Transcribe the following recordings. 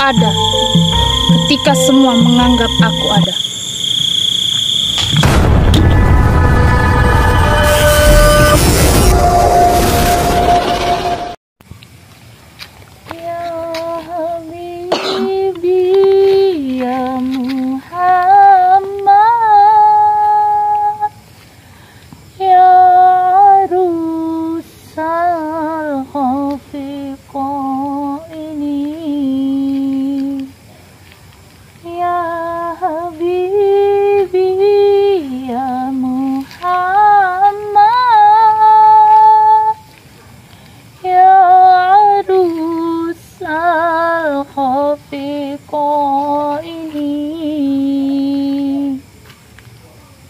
ada ketika semua menganggap aku ada. Ya Habibi, ya Muhammad, ya Arusal Khafiqah ini, ya Habibi, ya Muhammad, ya Arusal Khafiqah ini,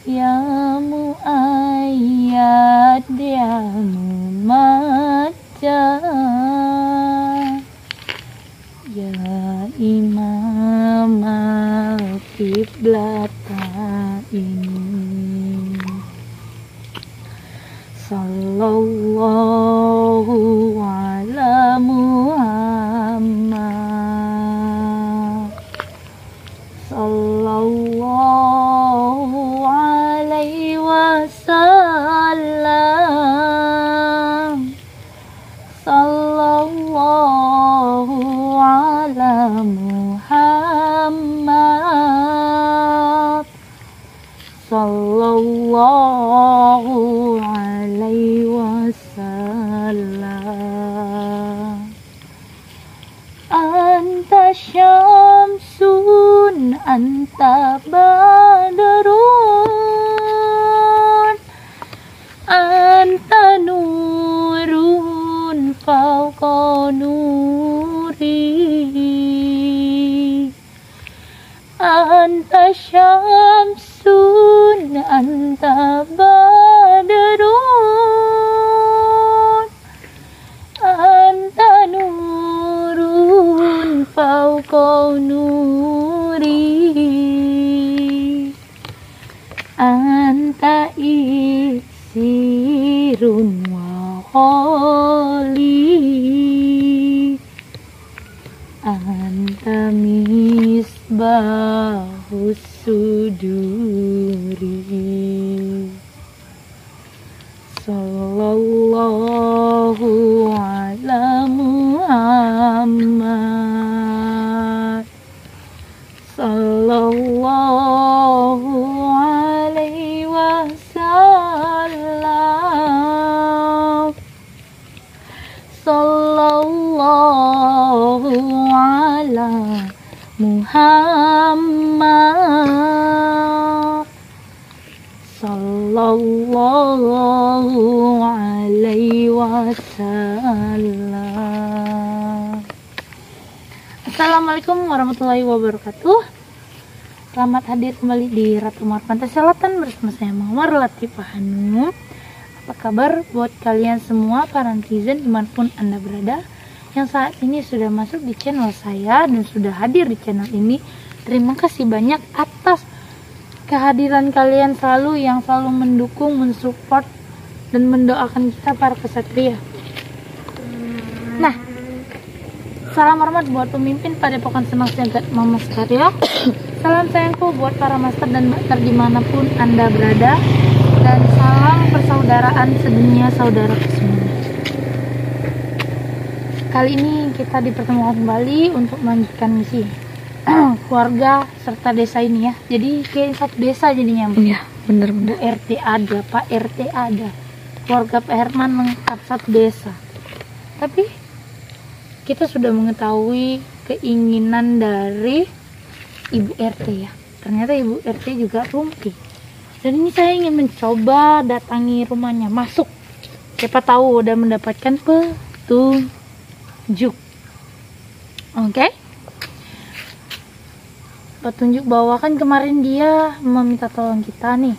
ya Muayyad, ya Mumajjad, ya Imam al-Qiblata ini. Sallallahu ala Muhammad, sallallahu alaihi wasallam, sallallahu ala Muhammad, sallallahu alaihi wasallam. Anta syamsun, anta badrun, anta nurun fawqa nuri, anta syamsun, anta badrun, anta nurun fawqa nuri, anta isirun wa khali, anta misbahus suduri. Sallallahu ala Muhammad, sallallahu alaihi wasallam, sallallahu ala Muhammad, sallallahu alaihi wasallam. Assalamualaikum warahmatullahi wabarakatuh. Selamat hadir kembali di Ratu Mawar Pantai Selatan bersama saya Mawar Latifah Hanum. Apa kabar buat kalian semua para netizen dimanapun anda berada yang saat ini sudah masuk di channel saya dan sudah hadir di channel ini. Terima kasih banyak atas kehadiran kalian yang selalu mendukung, mensupport dan mendoakan kita para kesatria. Nah, salam hormat buat pemimpin Padepokan Senang Jagat Mama Karya. Salam sayangku buat para master dan master dimanapun anda berada, dan salam persaudaraan sedunia saudara semuanya. Kali ini kita dipertemukan kembali untuk melanjutkan misi keluarga serta desa ini ya. Jadi kayak satu desa jadinya. Iya, bener-bener. Bu RT ada, Pak RT ada, keluarga Pak Herman lengkap satu desa. Tapi kita sudah mengetahui keinginan dari Ibu RT ya. Ternyata Ibu RT juga rumpi. Dan ini saya ingin mencoba datangi rumahnya, masuk. Siapa tahu udah mendapatkan petunjuk. Oke? Petunjuk bahwa kan kemarin dia meminta tolong kita nih.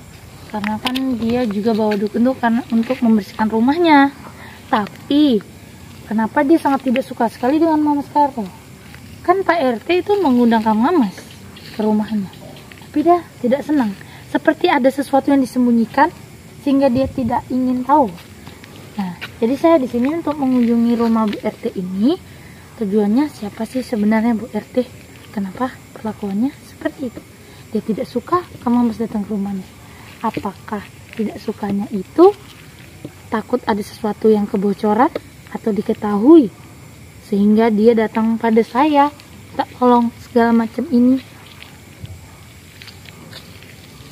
Karena kan dia juga bawa dukun karena untuk membersihkan rumahnya. Tapi kenapa dia sangat tidak suka sekali dengan Mama Skarro? Kan Pak RT itu mengundang Kang Mamas ke rumahnya, tapi dia tidak senang. Seperti ada sesuatu yang disembunyikan sehingga dia tidak ingin tahu. Nah, jadi saya di sini untuk mengunjungi rumah Bu RT ini Tujuannya siapa sih sebenarnya Bu RT? Kenapa perlakuannya seperti itu? Dia tidak suka kamu harus datang ke rumahnya. Apakah tidak sukanya itu takut ada sesuatu yang kebocoran atau diketahui sehingga dia datang pada saya, tak tolong segala macam ini?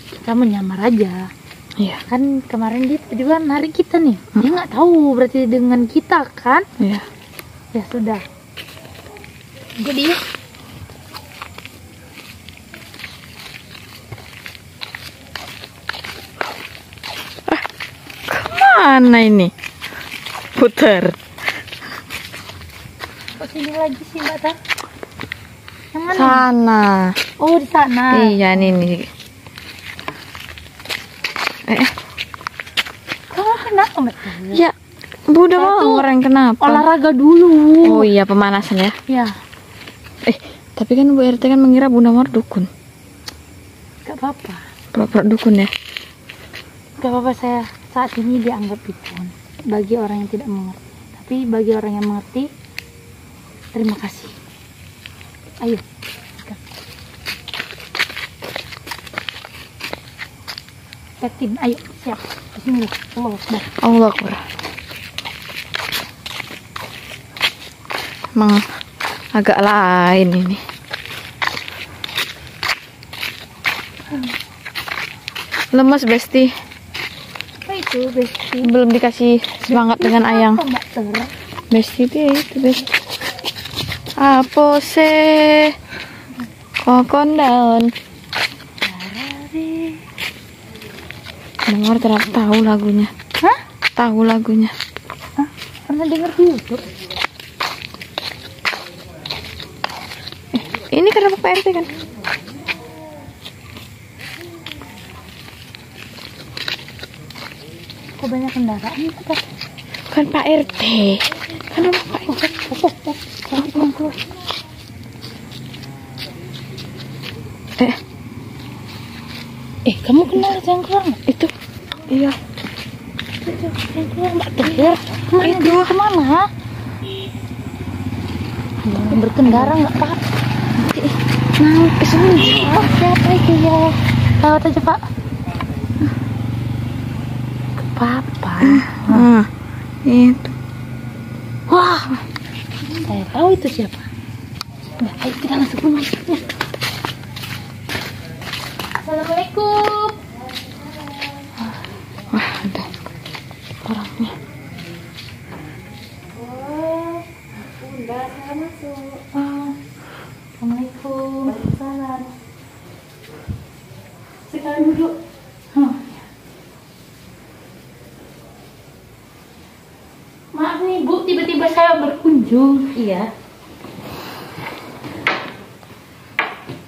Kita menyamar aja. Iya. Kan kemarin dia tiba-tiba narik kita nih. Dia nggak tahu berarti dengan kita kan? Iya. Ya sudah. Jadi kemana ini? Puter. kok sini lagi sih Mbak Tan? Yang mana? Sana. Oh di sana. Iya nih. Kamu kenapa Mbak Tan? Ya, udah Saya mau tuh orang kenapa? Olahraga dulu. Oh iya, pemanasan ya. Ya, Tapi kan Bu RT kan mengira Bunda Mawar dukun. gak apa-apa. Pura-pura dukun ya. Gak apa-apa, saya saat ini dianggap dukun bagi orang yang tidak mengerti. Tapi bagi orang yang mengerti, terima kasih. Ayo. Yakin, ayo, siap. Bismillah. Allah Akbar. Allah Akbar. Emang agak lain ini. Lemas Besti. Apa itu, Besti? Belum dikasih semangat dengan ayang. Apa, Mbak Ter? Besti dia itu Besti. Apa sih? Kokon daun. Dengar terap tahu lagunya. Hah? Tahu lagunya. Hah? Pernah denger di YouTube? Ini kenapa Pak RT kan? Kok banyak kendaraan kita? Kan Pak RT. Kenapa Pak RT? Pulang keluar. Kamu kenal yang keluar nggak? Itu. Iya. Yang keluar Mbak Ter. Kemana dia? Kemana? Jangan berkendara nggak apa-apa. Nah, kesini. Oh, siapa itu ya? Lewat aja Pak. Ke Papa. Itu. Wah, saya tahu itu siapa. Nah, ayo kita masuk rumah. Ya. Assalamualaikum. Wah, ada orangnya. Oh, Bunda, saya masuk. Assalamualaikum. Waalaikumsalam. Sekarang duduk. Maaf nih Bu, tiba-tiba saya berkunjung. Iya.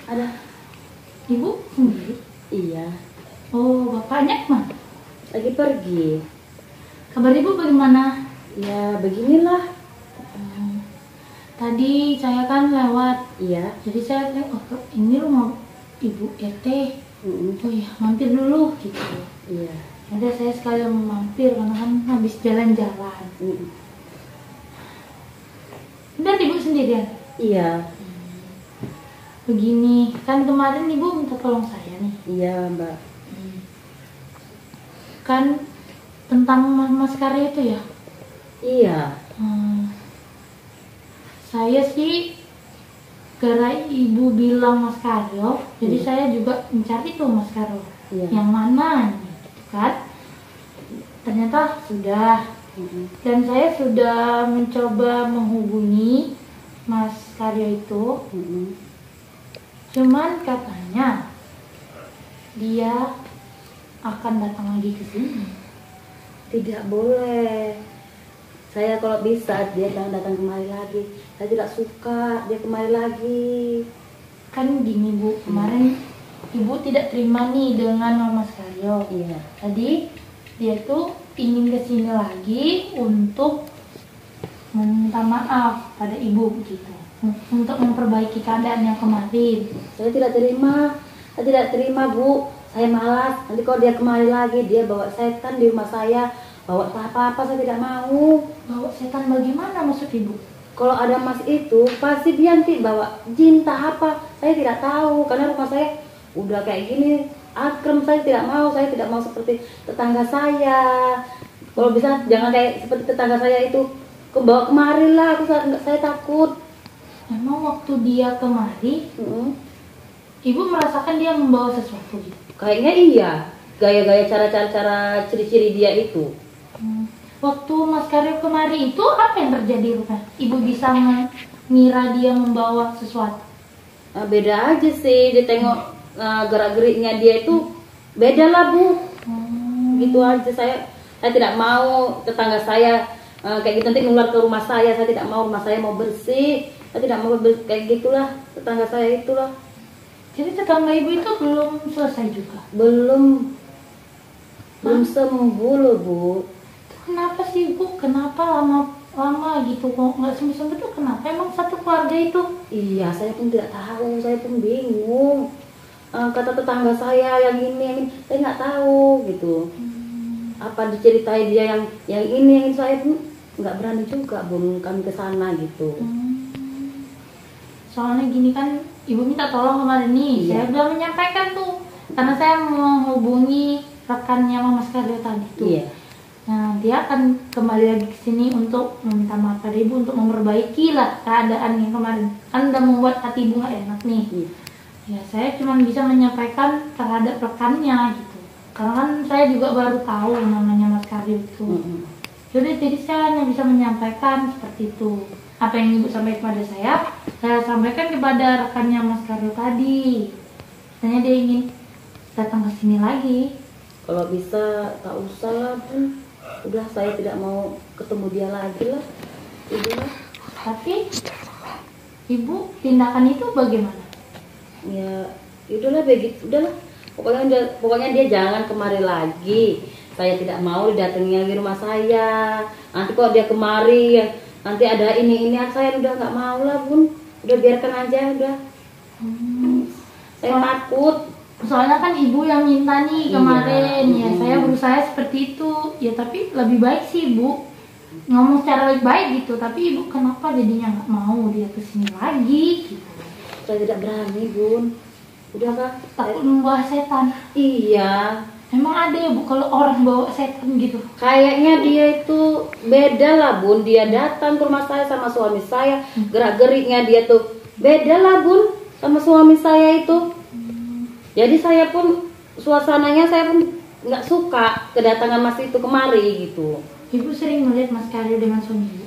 Ada Ibu sendiri? Iya. Oh, bapaknya kemana? Lagi pergi. Kabar Ibu bagaimana? Ya beginilah. Tadi saya kan lewat, Iya. jadi saya lihat, oh ini rumah Ibu RT. Oh iya, mampir dulu gitu. Iya. Ada saya sekalian mau mampir karena kan habis jalan-jalan. Dan Ibu sendirian? Iya. Begini, kan kemarin Ibu minta tolong saya nih. Iya Mbak. Kan tentang Mas Karya itu ya? Iya. Saya sih gara Ibu bilang Mas Karyo, jadi saya juga mencari tuh Mas Karyo. Iya. Yang mana gitu kan? Ternyata sudah. Dan saya sudah mencoba menghubungi Mas Karyo itu. Cuman katanya dia akan datang lagi ke sini. Tidak boleh. Saya kalau bisa dia jangan datang kemari lagi. Saya tidak suka dia kemari lagi. Kan gini Bu, kemarin Ibu tidak terima nih dengan Mas Karyo. Iya. Tadi dia tuh ingin ke sini lagi untuk meminta maaf pada Ibu gitu. Untuk memperbaiki keadaan yang kemarin. Saya tidak terima. Saya tidak terima Bu. Saya malas. Nanti kalau dia kemari lagi dia bawa setan di rumah saya. Bawa apa-apa saya tidak mau. Bawa setan bagaimana maksud Ibu? kalau ada mas itu pasti dia nanti bawa jin tak apa, saya tidak tahu karena rumah saya udah kayak gini akrem. Saya tidak mau seperti tetangga saya. Kalau bisa jangan kayak seperti tetangga saya itu bawa kemari lah, saya takut. Emang waktu dia kemari, ibu merasakan dia membawa sesuatu gitu? Kayaknya iya, gaya-gaya cara ciri-ciri dia itu. Waktu Mas Karyo kemari itu apa yang terjadi Rupa? Ibu bisa mengira dia membawa sesuatu? Nah, beda aja sih, dia tengok gerak-geriknya dia itu beda lah Bu. Gitu aja. Saya tidak mau tetangga saya kayak gitu nanti nular ke rumah saya tidak mau. Rumah saya mau bersih, saya tidak mau kayak gitulah tetangga saya itulah. Jadi tetangga ibu itu belum selesai juga? Belum sembuh loh Bu. Kenapa sih Bu? Kenapa lama gitu kok nggak sembuh-sembuh tuh kenapa? Emang satu keluarga itu? Iya, saya pun tidak tahu, saya pun bingung. Kata tetangga saya yang ini saya nggak tahu gitu. Apa diceritain dia yang ini saya pun nggak berani juga Bu kami ke sana gitu. Soalnya gini kan ibu minta tolong kemarin nih, saya udah menyampaikan tuh karena saya menghubungi rekannya Mas Karyo tadi tuh. Iya. Nah, dia akan kembali lagi ke sini untuk meminta maaf pada ibu untuk memperbaiki lah keadaan yang kemarin. Kan udah membuat hati ibu nggak enak nih. Ya, saya cuma bisa menyampaikan terhadap rekannya gitu. Karena kan saya juga baru tahu namanya Mas Karyo itu. Jadi saya hanya bisa menyampaikan seperti itu. Apa yang ibu sampaikan kepada saya sampaikan kepada rekannya Mas Karyo tadi. Katanya dia ingin datang ke sini lagi. Kalau bisa tak usah lah Bun. Udah saya tidak mau ketemu dia lagi lah. Udahlah. Tapi ibu tindakan itu bagaimana? Ya, udahlah begitu, udahlah. Pokoknya dia jangan kemari lagi. Saya tidak mau didatangi lagi rumah saya. Nanti kok dia kemari, nanti ada ini saya udah nggak mau lah Bun. Udah biarkan aja udah. Saya takut. Soalnya kan ibu yang minta nih kemarin, ya saya berusaha seperti itu. Ya tapi lebih baik sih ibu ngomong secara baik-baik gitu. Tapi ibu kenapa jadinya nggak mau dia kesini lagi gitu? Saya tidak berani Bun. Udah Kak. Takut membawa setan. Iya. Emang ada ya Bu kalau orang bawa setan gitu? Kayaknya dia itu beda lah Bun. Dia datang ke rumah saya sama suami saya, gerak-geriknya dia tuh beda lah Bun sama suami saya itu. Jadi saya pun suasananya saya pun nggak suka kedatangan Mas itu kemari gitu. Ibu sering melihat Mas Karyo dengan suami ibu?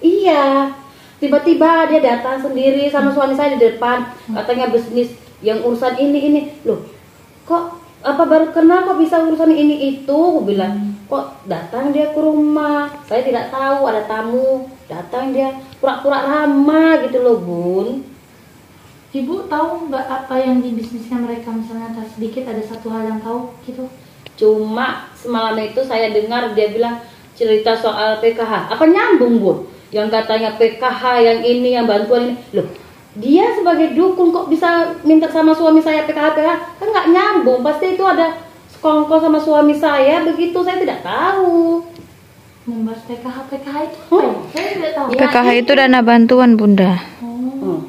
Iya, tiba-tiba dia datang sendiri sama suami saya di depan, katanya bisnis yang urusan ini. Loh, kok apa baru kenal kok bisa urusan ini itu? Aku bilang, kok datang dia ke rumah? Saya tidak tahu ada tamu, datang dia pura-pura ramah gitu loh Bun. Ibu tahu nggak apa yang di bisnisnya mereka, misalnya sedikit ada satu hal yang tahu gitu? Cuma semalam itu saya dengar dia bilang cerita soal PKH. Apa nyambung Bun? Yang katanya PKH yang ini, yang bantuan ini. Loh, dia sebagai dukun kok bisa minta sama suami saya PKH? Kan nggak nyambung. Pasti itu ada sekongkol sama suami saya. Begitu saya tidak tahu. Membahas PKH itu saya tidak tahu. PKH itu dana bantuan Bunda.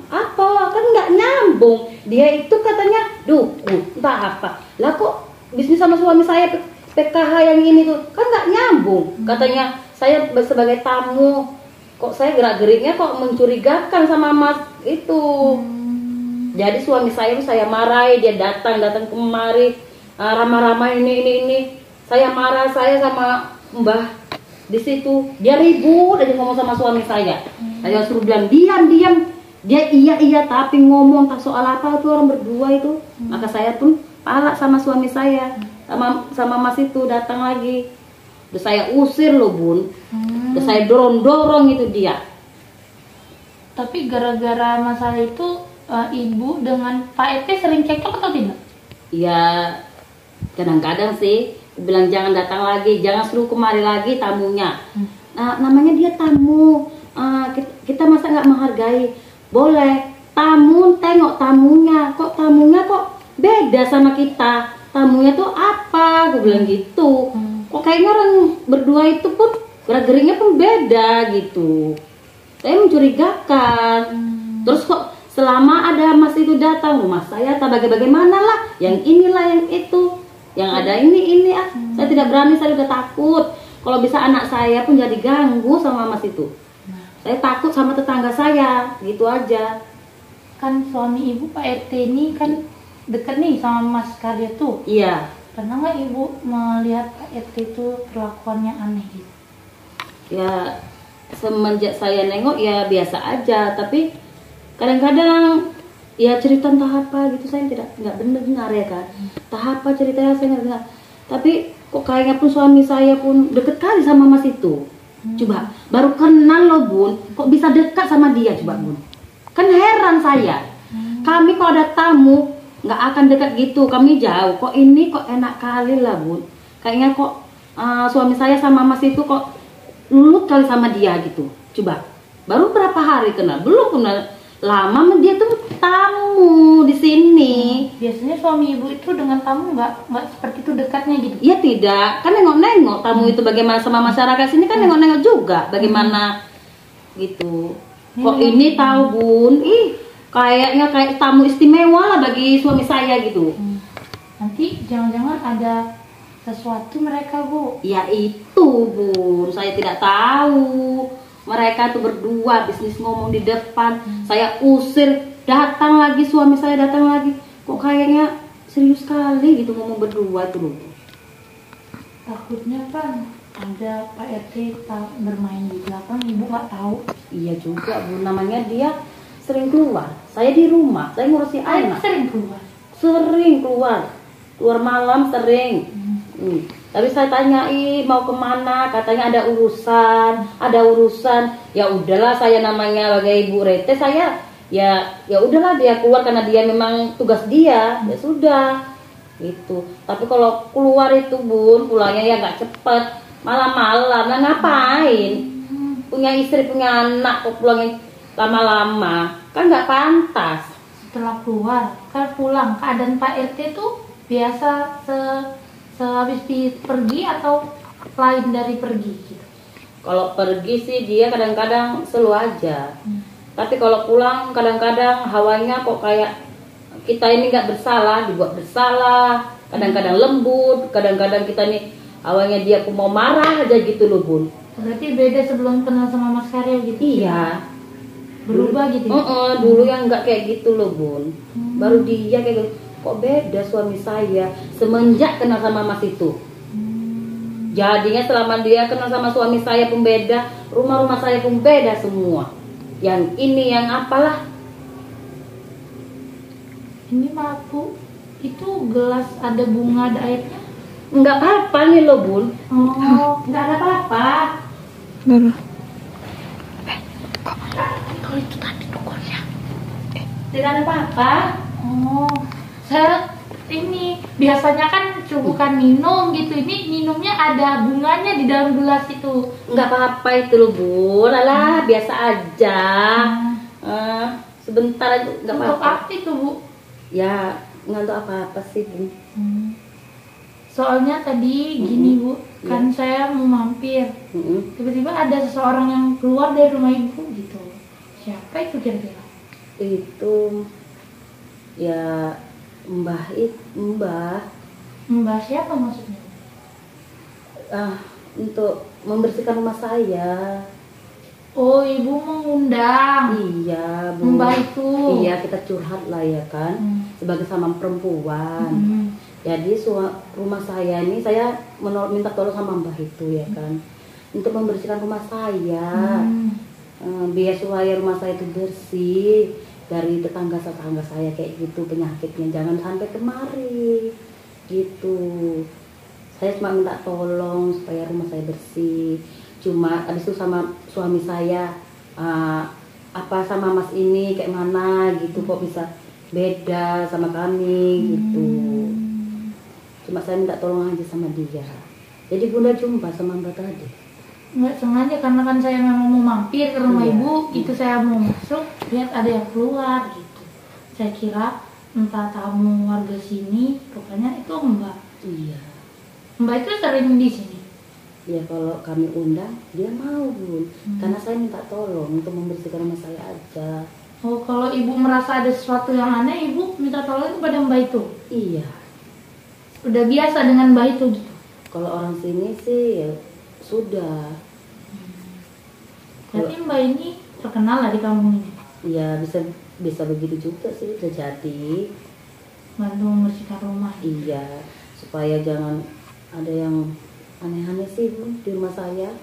Apa? Kan nggak nyambung. Dia itu katanya dukun, entah apa. Lah kok bisnis sama suami saya PKH yang ini tuh kan nggak nyambung. Katanya saya sebagai tamu, kok saya gerak-geriknya kok mencurigakan sama Mas itu. Jadi suami saya marahi, dia datang kemari ramah-ramah ini. Saya marah, saya sama Mbah di situ. Dia ribut aja ngomong sama suami saya. Saya suruh bilang diam. Dia iya tapi ngomong tak soal apa tuh orang berdua itu. Maka saya pun palak sama suami saya, sama Mas itu datang lagi. Udah saya usir loh Bun. Udah saya dorong itu dia. Tapi gara-gara masalah itu ibu dengan Pak Ete sering cekcok atau tidak? Ya kadang-kadang sih bilang jangan datang lagi, jangan suruh kemari lagi tamunya. Nah, namanya dia tamu, kita masa nggak menghargai? Boleh tamu, tengok tamunya, kok beda sama kita, tamunya tuh apa? Gue bilang gitu. Kok kayaknya orang berdua itu pun gerak-geriknya pun beda gitu. saya mencurigakan. Terus kok selama ada mas itu datang rumah saya, tak bagaimana lah, yang inilah yang itu, yang ada ini saya tidak berani, saya udah takut. Kalau bisa anak saya pun jadi ganggu sama mas itu. Saya takut sama tetangga saya, gitu aja. Kan suami ibu Pak RT ini kan deket nih sama Mas Karya tuh. Iya. Pernah nggak ibu melihat Pak RT itu perlakuannya aneh gitu? Ya semenjak saya nengok ya biasa aja, tapi kadang-kadang ya cerita entah apa gitu saya nggak benar ya kan. Entah apa ceritanya saya nggak dengar. Tapi kok kayaknya pun suami saya pun deket kali sama mas itu. Coba baru kenal loh bun, kok bisa dekat sama dia coba bun? Kan heran saya. Kami kalau ada tamu nggak akan dekat gitu, kami jauh. Kok ini kok enak kali lah bun. Kayaknya kok suami saya sama mas itu kok nurut kali sama dia gitu. Coba baru berapa hari kenal, belum kenal lama, dia tuh tamu di sini. Biasanya suami ibu itu dengan tamu nggak seperti itu dekatnya gitu? Iya tidak, kan nengok-nengok tamu itu bagaimana sama masyarakat sini kan nengok-nengok juga bagaimana gitu. Kok ini tahu bun, kayaknya kayak tamu istimewa lah bagi suami saya gitu. Nanti jangan-jangan ada sesuatu mereka bu? Ya itu bun, saya tidak tahu. Mereka tuh berdua bisnis ngomong di depan, saya usir, datang lagi suami saya datang lagi. Kok kayaknya serius sekali gitu ngomong berdua itu loh. Takutnya kan ada Pak RT bermain di belakang, ibu nggak tahu. Iya juga bu, namanya dia sering keluar. Saya di rumah, saya ngurusin anak. Sering keluar? Sering keluar malam sering. Tapi saya tanyai mau kemana, katanya ada urusan. Ya udahlah, saya namanya sebagai ibu Rete, saya ya udahlah dia keluar karena dia memang tugas dia, ya sudah gitu. Tapi kalau keluar itu bun, pulangnya ya nggak cepet, malam-malam. Nah ngapain? Punya istri, punya anak, kok pulangnya lama-lama, kan nggak pantas. Setelah keluar, kan pulang, keadaan Pak RT tuh biasa sehabis pergi atau lain dari pergi gitu? Kalau pergi sih dia kadang-kadang slow aja. Tapi kalau pulang kadang-kadang hawanya kok kayak kita ini nggak bersalah, dibuat bersalah. Kadang-kadang lembut, kadang-kadang kita nih hawanya dia pun mau marah aja gitu loh bun. Berarti beda sebelum kenal sama Mas Karya gitu? Iya. Berubah gitu? Dulu yang nggak kayak gitu loh bun. Baru dia kayak gitu. Kok beda suami saya semenjak kenal sama mas itu. Jadinya selama dia kenal sama suami saya pun beda, rumah-rumah saya pun beda semua. Yang ini yang apalah. Ini maaf itu gelas ada bunga ada airnya? Nggak apa-apa nih loh bun. Oh, Nggak ada apa-apa. Baru. kalau itu tadi dukunnya. Tidak ada apa-apa. Oh, saya ini biasanya kan bukan minum gitu, ini minumnya ada bunganya di dalam gelas itu. Nggak apa-apa itu loh bun, alah biasa aja. Sebentar aja nggak Untuk apa-apa. apa itu bu? Ya nggak untuk apa-apa sih bun. Soalnya tadi gini bu, kan saya mau mampir, tiba-tiba ada seseorang yang keluar dari rumah ibu gitu. Siapa itu kira-kira? Itu ya Mbah Siapa maksudnya? untuk membersihkan rumah saya. Oh, ibu mengundang Iya Bu. Mbah itu. Iya, kita curhat lah ya kan, sebagai sama perempuan. Jadi rumah saya ini saya minta tolong sama Mbah itu ya kan, untuk membersihkan rumah saya. Biar supaya rumah saya itu bersih dari tetangga-tetangga saya kayak gitu penyakitnya, jangan sampai kemari gitu. Saya cuma minta tolong supaya rumah saya bersih. Cuma abis itu sama suami saya apa sama mas ini kayak mana gitu, kok bisa beda sama kami gitu. Cuma saya minta tolong aja sama dia. Jadi bunda jumpa sama mbak tadi. Nggak sengaja karena kan saya memang mau mampir ke rumah Iya. ibu, itu saya mau masuk lihat ada yang keluar gitu. Saya kira entah tamu warga sini, pokoknya itu Mbak. Iya. Mbak itu sering di sini. Ya kalau kami undang dia mau Bun, karena saya minta tolong untuk membersihkan rumah saya aja. Oh, kalau ibu merasa ada sesuatu yang aneh, ibu minta tolong kepada mbak itu? Iya. Udah biasa dengan mbak itu gitu? Kalau orang sini sih ya sudah. Berarti mbak ini terkenal lah di kampung ini? Iya, bisa begitu juga sih, bisa jadi. Bantu membersihkan rumah? Iya, supaya jangan ada yang aneh-aneh sih Bun di rumah saya.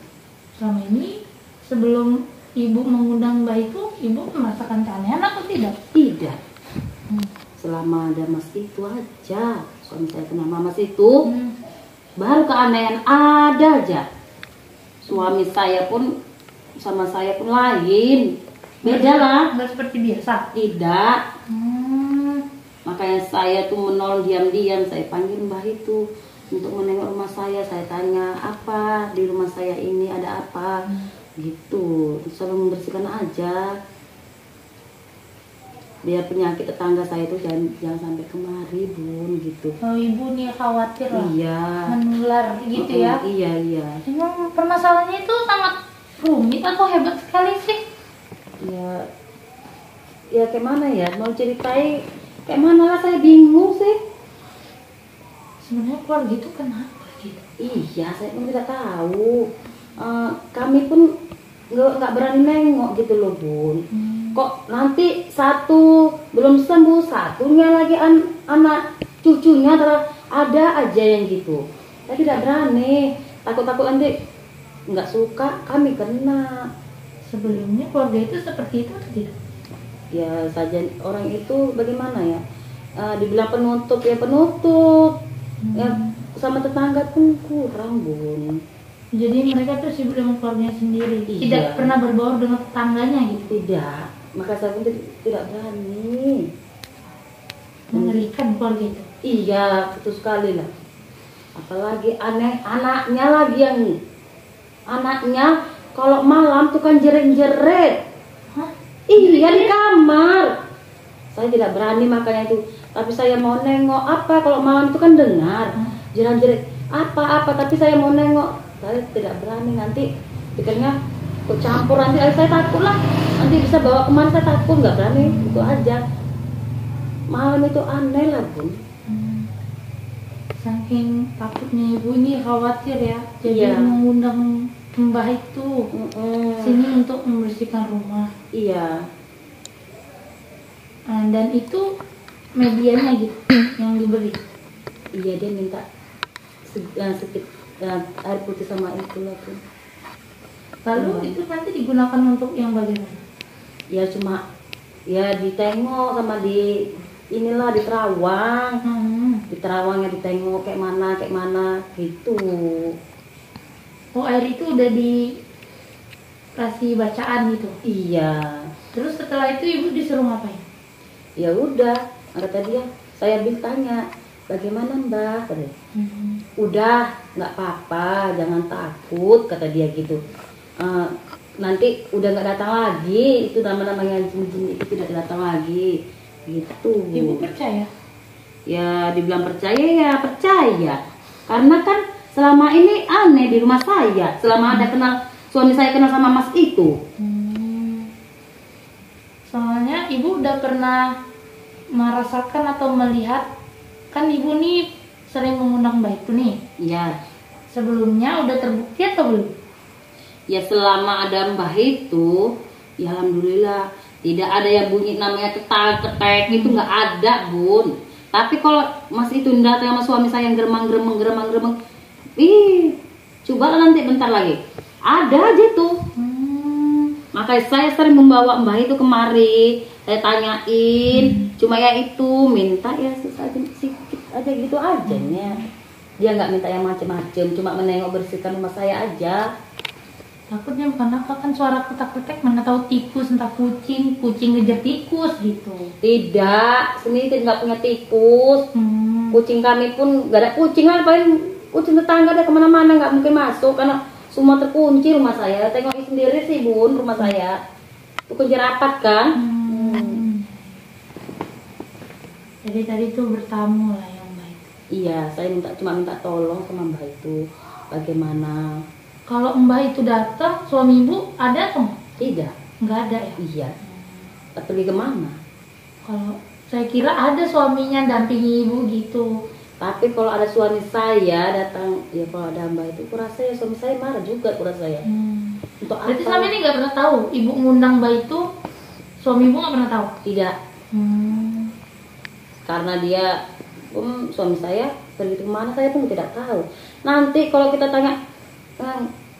Selama ini sebelum ibu mengundang mbak itu, ibu merasakan keanehan atau tidak? Tidak. Selama ada mas itu aja, suami saya kenal mas itu, baru keanehan ada aja. Suami saya pun sama saya pun lain, beda lah. Nggak seperti biasa? Tidak. Makanya saya tuh menolong diam-diam, saya panggil mbah itu untuk menengok rumah saya tanya apa di rumah saya ini ada apa, gitu. Selalu membersihkan aja biar penyakit tetangga saya itu jangan sampai kemari Bun, gitu. Oh, ibu nih khawatir lah. Iya. Menular gitu ya? Iya. Emang permasalahannya itu sangat rumit atau hebat sekali sih? Ya kayak mana ya, mau ceritain kayak mana lah, saya bingung sih. Sebenarnya keluarga itu kenapa gitu? Iya, saya pun tidak tahu. Kami pun nggak berani nengok gitu loh Bun. Kok nanti satu belum sembuh, satunya lagi anak cucunya ada aja yang gitu. Saya tidak berani, takut nanti nggak suka kami kena. Sebelumnya keluarga itu seperti itu atau tidak? Ya saja orang itu bagaimana ya, dibilang penutup ya penutup. Ya sama tetangga pun kurang Bun. Jadi mereka tuh sibuk dengan keluarganya sendiri, Iya. tidak pernah berbaur dengan tetangganya gitu. Tidak, maka saya pun tidak berani. Mengerikan keluarga itu. Iya, betul sekali lah. Apalagi aneh anaknya lagi yang anaknya kalau malam tuh kan jerit-jerit. Hah? Iya di kamar. Saya tidak berani makanya itu. Tapi saya mau nengok apa kalau malam itu kan dengar jerit-jerit apa tapi saya mau nengok. Saya tidak berani, nanti pikirnya kok campur nanti saya takut lah. Nanti bisa bawa kemana, saya takut, nggak berani itu aja. Malam itu aneh lah Bun. Saking takutnya ibu ini khawatir ya, jadi Iya. mengundang mbah itu sini untuk membersihkan rumah. Iya. Dan itu medianya gitu yang diberi. Iya, dia minta sedikit air putih sama itu lah Bun. Lalu itu nanti digunakan untuk yang bagaimana? Ya cuma ya ditengok sama di inilah di terawang. Di terawangnya ditengok kayak mana gitu. Oh, air itu udah dikasih bacaan gitu? Iya. Terus setelah itu ibu disuruh ngapain? Ya udah, kata dia, saya tanya, bagaimana Mbak? Kata dia. Udah, nggak apa-apa, jangan takut, kata dia gitu. Nanti udah nggak datang lagi, itu nama-namanya jin-jin itu tidak datang lagi, gitu. Ibu percaya? Ya dibilang percaya ya percaya, karena kan selama ini aneh di rumah saya, selama ada suami saya kenal sama mas itu. Soalnya ibu udah pernah merasakan atau melihat, kan ibu nih sering mengundang mbak itu nih. Iya. Sebelumnya udah terbukti atau belum? Ya selama ada mbah itu, ya alhamdulillah tidak ada yang bunyi namanya ketek itu nggak ada Bun. Tapi kalau mas itu datang sama suami saya yang geremang, coba nanti bentar lagi ada aja tuh. Makanya saya sering membawa mbah itu kemari, saya tanyain, cuma ya itu minta ya sedikit aja gitu aja nya. Dia nggak minta yang macem-macem, cuma menengok bersihkan rumah saya aja. Takutnya bukan apa, kan suara ketak-ketak, mana tahu tikus, entah kucing ngejar tikus gitu. Tidak, sini nggak punya tikus. Kucing kami pun nggak ada kucing lah, paling kucing tetangga ada kemana-mana, nggak mungkin masuk karena semua terkunci rumah saya. Tengok sendiri sih Bun, rumah saya itu kunci rapat kan. Jadi tadi tuh bertamu lah yang baik. Iya, saya cuma minta tolong sama mbak itu bagaimana? Kalau Mbak itu datang, suami Ibu ada atau nggak? Tidak. Nggak ada ya? Iya. Pergi kemana? Kalau saya kira ada suaminya dampingi Ibu gitu. Tapi kalau ada suami saya datang, ya kalau ada Mbak itu kurasa ya suami saya marah juga kurasa ya. Untuk Berarti apa? selama ini nggak pernah tahu Ibu ngundang Mbak itu, suami Ibu nggak pernah tahu? Tidak. Karena dia suami saya pergi kemana saya pun tidak tahu. Nanti kalau kita tanya,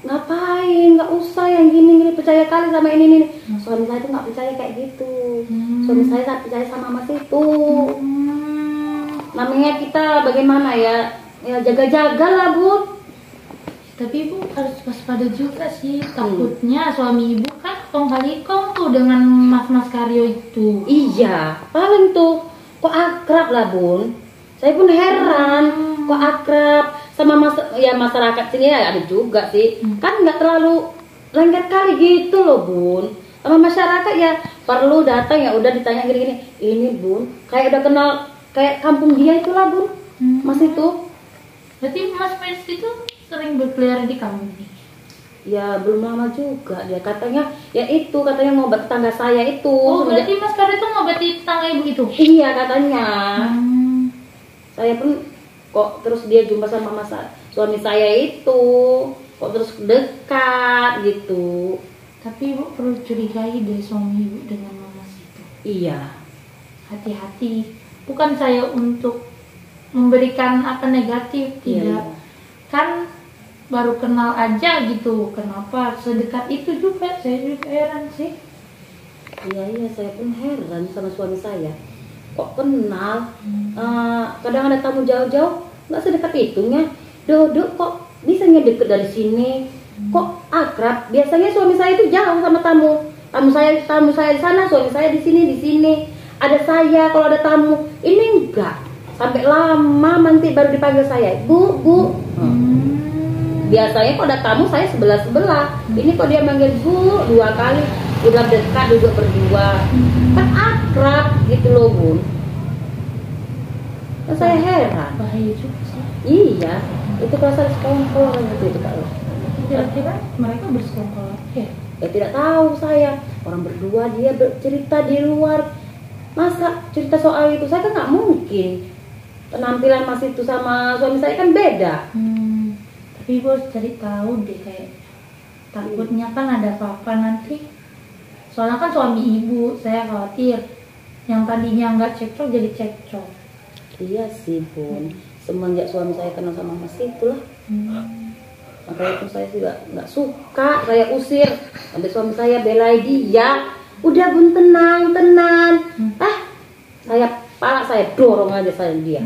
ngapain, nggak usah yang gini percaya kali sama ini. Suami saya itu nggak percaya kayak gitu. Suami saya percaya sama mas itu. Namanya kita bagaimana ya jaga-jaga lah Bu. Tapi Ibu harus waspada juga sih, takutnya suami Ibu kan kong kali kong tuh dengan mas-mas Karyo itu. Iya, paling tuh kok akrab lah Bun. Saya pun heran kok akrab sama masyarakat sini ya ada juga sih. Kan nggak terlalu lengket kali gitu loh Bun. Sama masyarakat ya perlu datang ya udah ditanya gini-gini. Ini Bun, kayak udah kenal kayak kampung dia itulah Bun. Mas itu. Berarti Mas itu sering berkeliaran di kampung ini? Ya belum lama juga dia katanya katanya ngobat tetangga saya itu. Oh berarti Mas Karyo itu ngobati tetangga Ibu itu? Iya katanya. Saya pun kok terus dia jumpa sama suami saya itu kok terus dekat gitu. Tapi Ibu perlu curigai deh suami Ibu dengan Mas itu. Iya. Hati-hati. Bukan saya untuk memberikan apa negatif, tidak. Iya. Kan baru kenal aja gitu. Kenapa sedekat itu juga? Saya juga heran sih. Iya saya pun heran sama suami saya. Kok kenal? Kadang ada tamu jauh-jauh nggak sedekat itunya. Duduk kok bisanya deket dari sini. Kok akrab? Biasanya suami saya itu jauh sama tamu. Tamu saya di sana, suami saya di sini. Ada saya kalau ada tamu. Ini enggak. Sampai lama nanti baru dipanggil saya. Bu. Biasanya kalau ada tamu saya sebelah. Ini kok dia manggil Bu 2 kali. Udah dekat duduk berdua. Kan akrab gitu loh Bun. Kan saya heran. Bahaya juga sih. Iya. Itu perasaan sekongkol gitu itu kalau. Kira-kira mereka bersekongkol ya? Ya tidak tahu saya. Orang berdua dia bercerita di luar. Masa cerita soal itu saya kan nggak mungkin. Penampilan Mas itu sama suami saya kan beda. Tapi Ibu harus cari tahu deh kayak takutnya kan ada apa-apa nanti. Soalnya kan suami Ibu, saya khawatir yang tadinya nggak cekcok jadi cekcok. Iya sih Bun. Semenjak suami saya kenal sama Mas itulah. Makanya pun saya juga nggak suka, saya usir. Sampai suami saya belai dia. Udah Bun tenang. Saya dorong aja dia.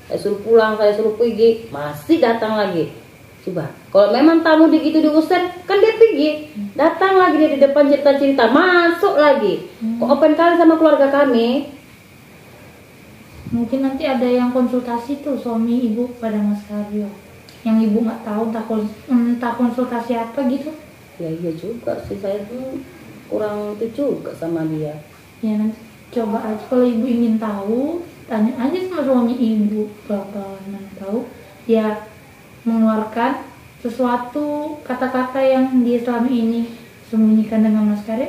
Saya suruh pulang, saya suruh pergi, masih datang lagi. Coba, kalau memang tamu begitu diusir, kan dia pergi. Datang lagi dia di depan cerita-cerita, masuk lagi. Kok open kali sama keluarga kami. Mungkin nanti ada yang konsultasi tuh suami Ibu pada Mas Karyo. Yang Ibu nggak tahu, entah konsultasi apa gitu. Ya iya juga sih, saya tuh kurang itu juga sama dia. Ya nanti coba aja kalau Ibu ingin tahu, tanya aja sama suami Ibu. Mana tahu dia mengeluarkan sesuatu kata-kata yang dia selama ini sembunyikan dengan Mas Karyo.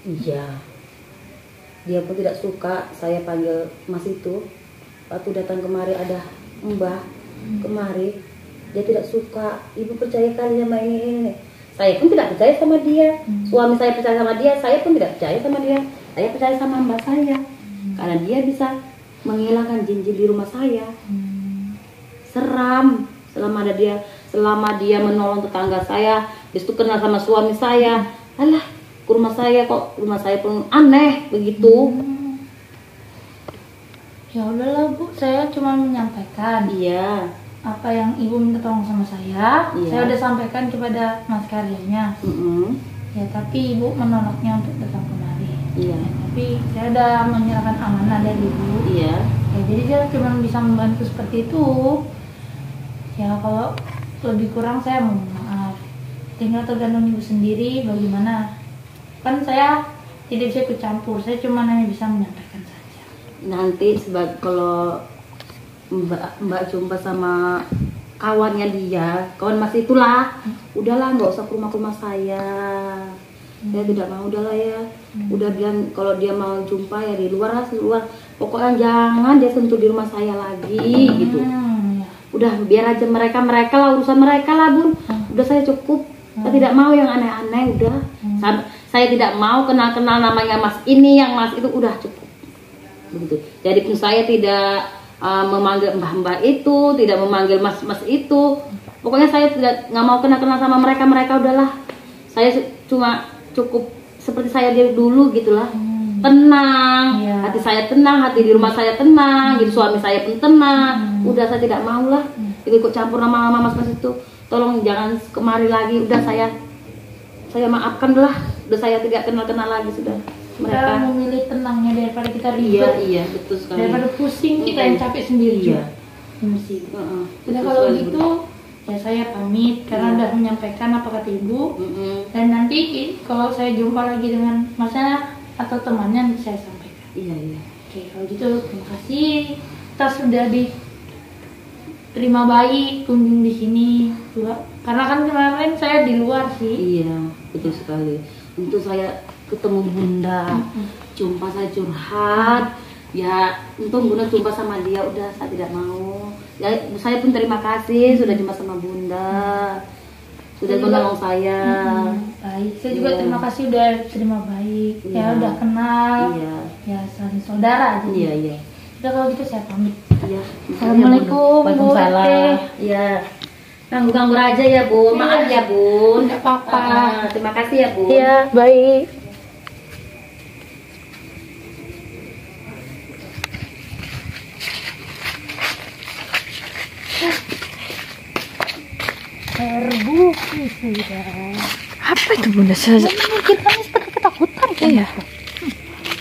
Iya. Dia pun tidak suka saya panggil Mas itu. Waktu datang kemari ada Mbah kemari, dia tidak suka. Ibu percaya kali sama ini. Saya pun tidak percaya sama dia. Suami saya percaya sama dia, saya pun tidak percaya sama dia. Saya percaya sama Mbak saya. Karena dia bisa menghilangkan jin-jin di rumah saya. Seram selama dia menolong tetangga saya, dia itu kenal sama suami saya. Alah, ke rumah saya pun aneh begitu. Ya udahlah Bu, saya cuma menyampaikan. Iya. Apa yang Ibu minta tolong sama saya, Iya. saya udah sampaikan kepada Mas Karyonya. Ya tapi Ibu menolaknya untuk datang kemari. Iya. Ya, tapi saya udah menyerahkan amanah dari Ibu. Iya. Ya jadi saya cuma bisa membantu seperti itu. Ya kalau lebih kurang saya mohon maaf. Tinggal tergantung Ibu sendiri bagaimana. Kan saya tidak bisa ikut campur, saya cuma hanya bisa menyampaikan saja. Nanti kalau Mbak jumpa sama kawannya dia, kawan Mas itulah, udahlah nggak usah ke rumah saya. Saya tidak mau, udahlah ya. Udah bilang kalau dia mau jumpa ya di luar lah, di luar. Pokoknya jangan dia sentuh di rumah saya lagi gitu. Udah biar aja mereka lah, urusan mereka lah Bun. Udah saya cukup. Saya tidak mau yang aneh-aneh, udah. Saya tidak mau kenal-kenal namanya Mas ini, yang Mas itu, udah cukup. Begitu. Jadi pun saya tidak memanggil mbah-mbah itu, tidak memanggil mas-mas itu. Pokoknya saya nggak mau kenal-kenal sama mereka udahlah. Saya cuma cukup seperti saya dari dulu gitulah. Tenang, hati saya tenang, hati di rumah saya tenang, gitu, suami saya pun tenang. Udah saya tidak mau lah ikut campur nama mas-mas itu. Tolong jangan kemari lagi. Udah saya maafkan lah. Udah saya tidak kenal-kenal lagi sudah. Kita memilih tenangnya daripada kita ribet. Iya, betul sekali. Daripada pusing kita yang capek sendiri. Iya. Sudah kalau gitu ya saya pamit karena udah menyampaikan apa kata ibu. Dan nanti kalau saya jumpa lagi dengan Masnya atau temannya nanti saya sampaikan. Iya. Oke, kalau gitu terima kasih. Kita sudah diterima baik kunjung di sini. Karena kan kemarin saya di luar sih. Iya, betul sekali. Untuk saya ketemu Bunda, jumpa saya curhat, ya untung Bunda jumpa sama dia, udah saya tidak mau. Ya saya pun terima kasih sudah jumpa sama Bunda, sudah menolong saya. Baik, saya juga terima kasih udah terima baik, ya udah kenal, ya saling saudara. Iya. Udah kalau gitu saya pamit. Iya. Assalamualaikum Bu Ete. Iya. Ganggu aja ya Bu, maaf ya Bu. Tidak apa-apa. Terima kasih ya Bu. Iya, baik. Terbukti sudah. Apa itu Bunda? Mungkin kami seperti ketakutan kan? Iya.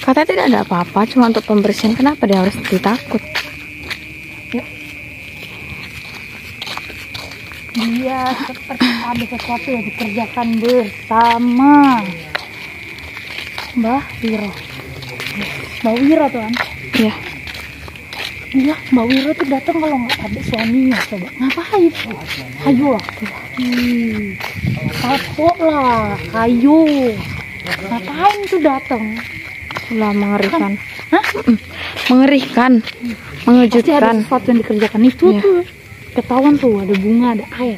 Katanya tidak ada apa-apa, cuma untuk pembersihan. Kenapa dia harus ditakut? Dia seperti ada sesuatu yang dikerjakan bersama Mbak Wiro. Mbak Wiro tuh kan? Iya. Iya, Mbak Wiro tuh datang kalau nggak ada suaminya, coba ngapain? Ayo lah, takut lah, ayo. Ngapain tuh datang? Lah mengerikan. Hah? Mengerikan, Pasti ada mengejutkan. sesuatu yang dikerjakan itu Iya. tuh. Ketahuan tuh ada bunga, ada air.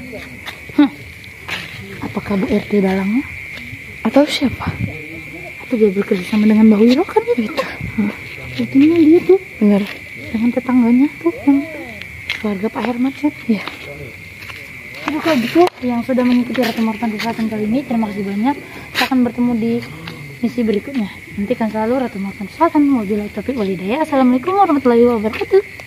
Apakah Bu RT dalangnya? Atau siapa? Atau dia bekerja sama dengan Mbak Wiro kan gitu? Buktinya dia tuh Bener. dengan tetangganya tuh yang keluarga Pak Herman kan? Iya. Jadi kalau gitu yang sudah mengikuti Ratu Martanti Selatan kali ini, terima kasih banyak. Kita akan bertemu di misi berikutnya. Nantikan selalu Ratu Martanti Selatan. Wabillahi taufiq wal hidayah. Assalamualaikum warahmatullahi wabarakatuh.